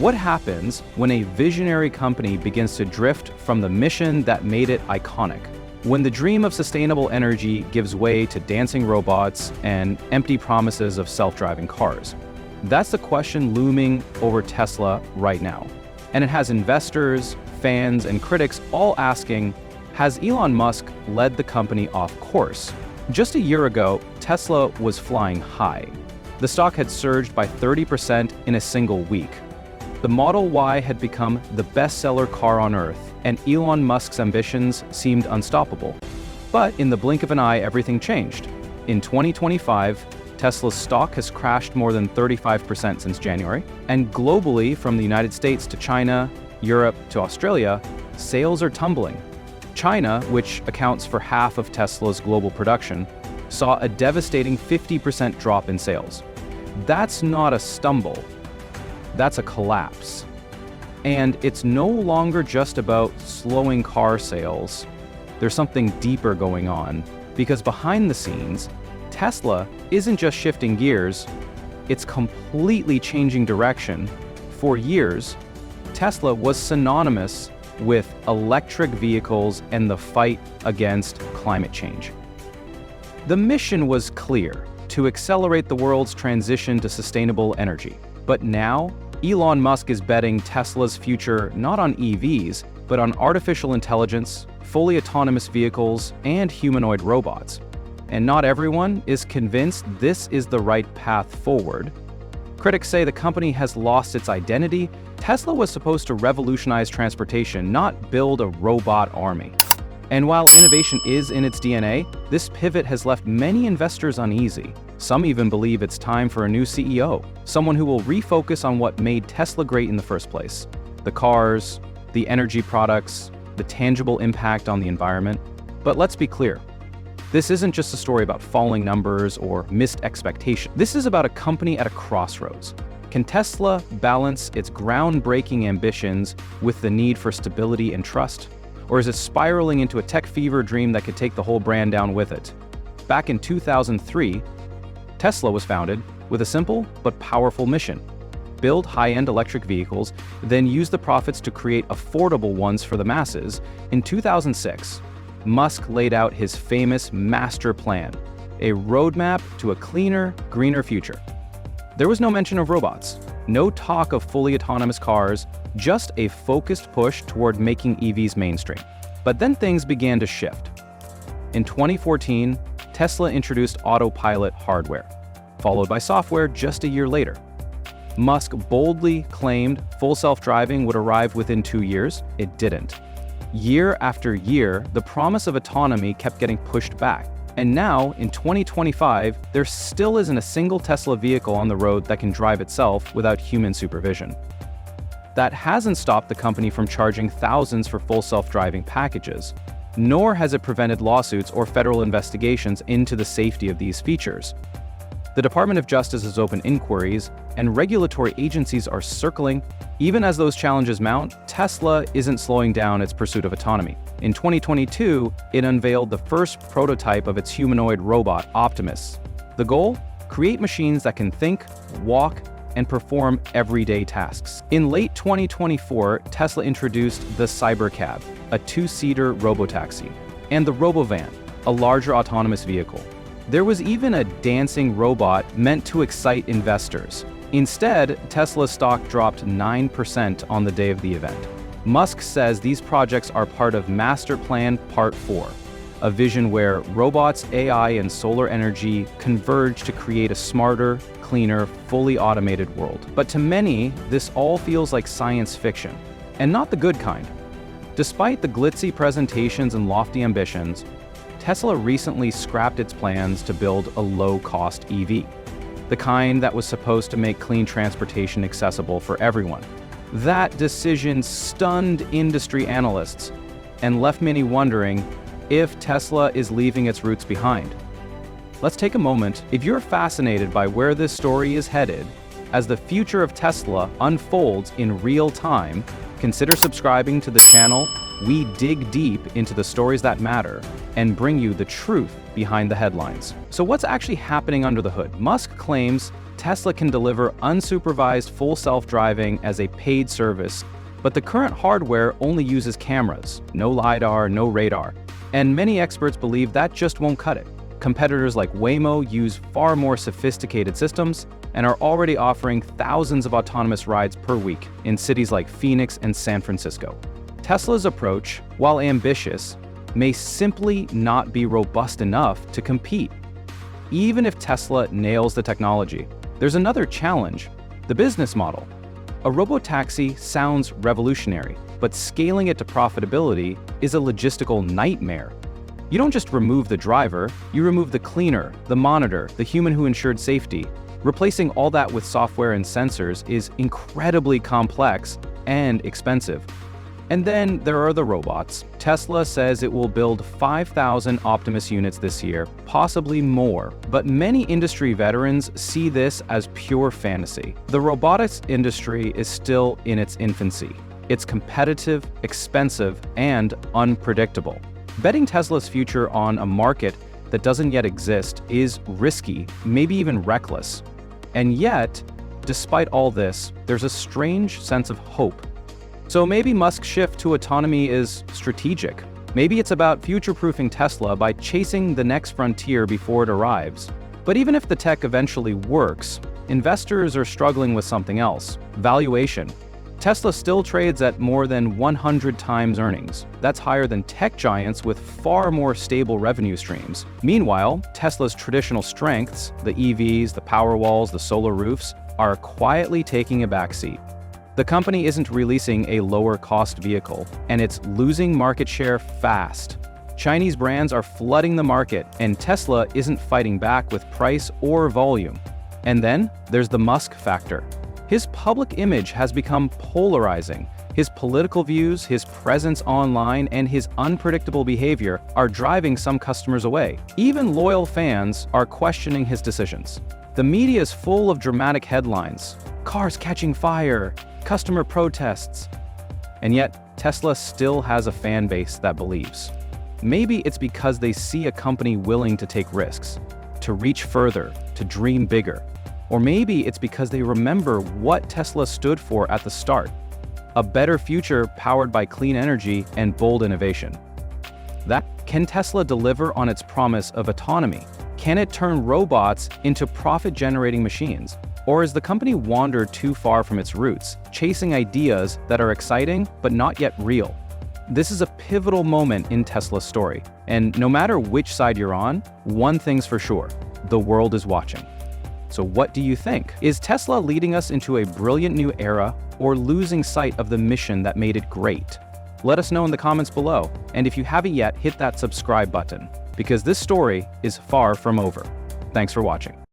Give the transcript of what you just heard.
What happens when a visionary company begins to drift from the mission that made it iconic? When the dream of sustainable energy gives way to dancing robots and empty promises of self-driving cars? That's the question looming over Tesla right now. And it has investors, fans, and critics all asking, has Elon Musk led the company off course? Just a year ago, Tesla was flying high. The stock had surged by 30% in a single week. The Model Y had become the best-seller car on Earth, and Elon Musk's ambitions seemed unstoppable. But in the blink of an eye, everything changed. In 2025, Tesla's stock has crashed more than 35% since January, and globally, from the United States to China, Europe to Australia, sales are tumbling. China, which accounts for half of Tesla's global production, saw a devastating 50% drop in sales. That's not a stumble, that's a collapse. And it's no longer just about slowing car sales. There's something deeper going on, because behind the scenes, Tesla isn't just shifting gears, it's completely changing direction. For years, Tesla was synonymous with electric vehicles and the fight against climate change. The mission was clear: to accelerate the world's transition to sustainable energy. But now, Elon Musk is betting Tesla's future not on EVs, but on artificial intelligence, fully autonomous vehicles, and humanoid robots. And not everyone is convinced this is the right path forward. Critics say the company has lost its identity. Tesla was supposed to revolutionize transportation, not build a robot army. And while innovation is in its DNA, this pivot has left many investors uneasy. Some even believe it's time for a new CEO, someone who will refocus on what made Tesla great in the first place: the cars, the energy products, the tangible impact on the environment. But let's be clear, this isn't just a story about falling numbers or missed expectations. This is about a company at a crossroads. Can Tesla balance its groundbreaking ambitions with the need for stability and trust? Or is it spiraling into a tech fever dream that could take the whole brand down with it? Back in 2003, Tesla was founded with a simple but powerful mission: build high-end electric vehicles, then use the profits to create affordable ones for the masses. In 2006, Musk laid out his famous master plan, a roadmap to a cleaner, greener future. There was no mention of robots, no talk of fully autonomous cars, just a focused push toward making EVs mainstream. But then things began to shift. In 2014, Tesla introduced Autopilot hardware, followed by software just a year later. Musk boldly claimed full self-driving would arrive within 2 years. It didn't. Year after year, the promise of autonomy kept getting pushed back. And now, in 2025, there still isn't a single Tesla vehicle on the road that can drive itself without human supervision. That hasn't stopped the company from charging thousands for full self-driving packages, nor has it prevented lawsuits or federal investigations into the safety of these features. The Department of Justice has opened inquiries, and regulatory agencies are circling. Even as those challenges mount, Tesla isn't slowing down its pursuit of autonomy. In 2022, it unveiled the first prototype of its humanoid robot, Optimus. The goal? Create machines that can think, walk, and perform everyday tasks. In late 2024, Tesla introduced the Cybercab, a 2-seater robotaxi, and the Robovan, a larger autonomous vehicle. There was even a dancing robot meant to excite investors. Instead, Tesla's stock dropped 9% on the day of the event. Musk says these projects are part of Master Plan Part 4, a vision where robots, AI, and solar energy converge to create a smarter, cleaner, fully automated world. But to many, this all feels like science fiction, and not the good kind. Despite the glitzy presentations and lofty ambitions, Tesla recently scrapped its plans to build a low-cost EV, the kind that was supposed to make clean transportation accessible for everyone. That decision stunned industry analysts and left many wondering if Tesla is leaving its roots behind. Let's take a moment. If you're fascinated by where this story is headed, as the future of Tesla unfolds in real time, consider subscribing to the channel. We dig deep into the stories that matter, and bring you the truth behind the headlines. So what's actually happening under the hood? Musk claims Tesla can deliver unsupervised full self-driving as a paid service, but the current hardware only uses cameras, no LiDAR, no radar, and many experts believe that just won't cut it. Competitors like Waymo use far more sophisticated systems and are already offering thousands of autonomous rides per week in cities like Phoenix and San Francisco. Tesla's approach, while ambitious, may simply not be robust enough to compete. Even if Tesla nails the technology, there's another challenge: the business model. A robotaxi sounds revolutionary, but scaling it to profitability is a logistical nightmare. You don't just remove the driver, you remove the cleaner, the monitor, the human who ensured safety. Replacing all that with software and sensors is incredibly complex and expensive. And then there are the robots. Tesla says it will build 5,000 Optimus units this year, possibly more, but many industry veterans see this as pure fantasy. The robotics industry is still in its infancy. It's competitive, expensive, and unpredictable. Betting Tesla's future on a market that doesn't yet exist is risky, maybe even reckless. And yet, despite all this, there's a strange sense of hope. So maybe Musk's shift to autonomy is strategic. Maybe it's about future-proofing Tesla by chasing the next frontier before it arrives. But even if the tech eventually works, investors are struggling with something else: valuation. Tesla still trades at more than 100 times earnings. That's higher than tech giants with far more stable revenue streams. Meanwhile, Tesla's traditional strengths, the EVs, the Powerwalls, the solar roofs, are quietly taking a backseat. The company isn't releasing a lower-cost vehicle, and it's losing market share fast. Chinese brands are flooding the market, and Tesla isn't fighting back with price or volume. And then there's the Musk Factor. His public image has become polarizing. His political views, his presence online, and his unpredictable behavior are driving some customers away. Even loyal fans are questioning his decisions. The media is full of dramatic headlines: cars catching fire, customer protests. And yet, Tesla still has a fan base that believes. Maybe it's because they see a company willing to take risks, to reach further, to dream bigger. Or maybe it's because they remember what Tesla stood for at the start: a better future powered by clean energy and bold innovation. Can Tesla deliver on its promise of autonomy? Can it turn robots into profit-generating machines? Or has the company wandered too far from its roots, chasing ideas that are exciting but not yet real? This is a pivotal moment in Tesla's story, and no matter which side you're on, one thing's for sure: the world is watching. So what do you think? Is Tesla leading us into a brilliant new era, or losing sight of the mission that made it great? Let us know in the comments below, and if you haven't yet, hit that subscribe button, because this story is far from over. Thanks for watching.